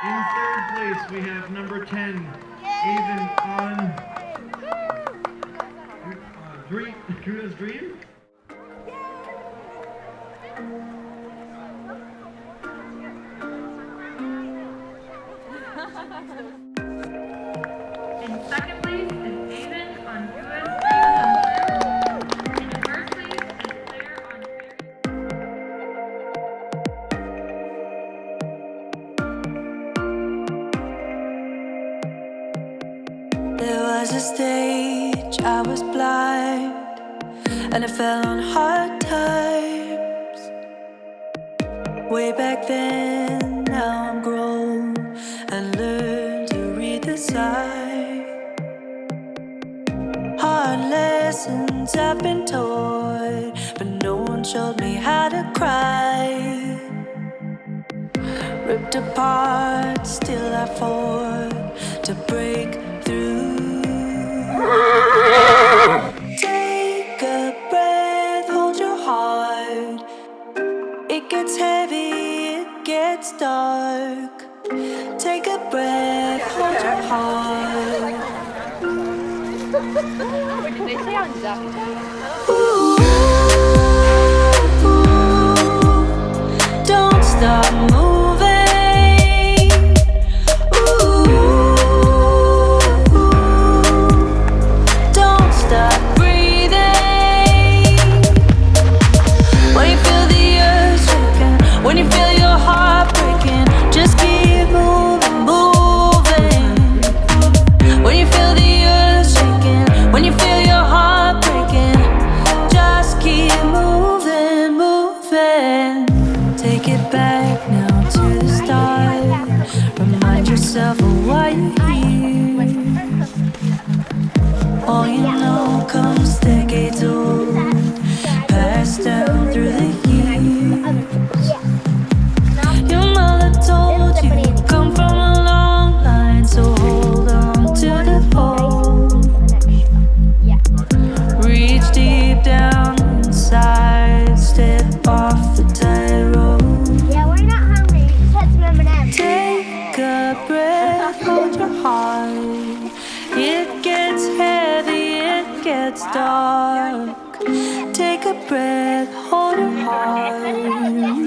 In third place, we have number 10, Even on Kuda's Dream. In second place is Aiden on Kuda's Dream Come True. And in first place is Claire on There was a stage, I was blind, and I fell on hard times. Way back then, now I'm grown and learned to read the sign. Hard lessons I've been taught, but no one showed me how to cry. Ripped apart, still I fought to break through. Take a breath, hold your heart. It gets heavy, it gets dark. Take a breath, hold your heart. Ooh, don't stop moving. When you feel your heart breaking, just keep moving, moving. When you feel the earth shaking, when you feel your heart breaking, just keep moving, moving. Take it back now to the start. Remind yourself of why you're here. All you know comes decades old, passed down through the years. Your mother told you come from a long line, so hold on to the hope. Reach deep down inside, step off the tightrope. Yeah, we're not hungry. Just had some M&M's. Take a breath, hold your heart. It gets heavy, it gets dark. Take a breath, hold your heart.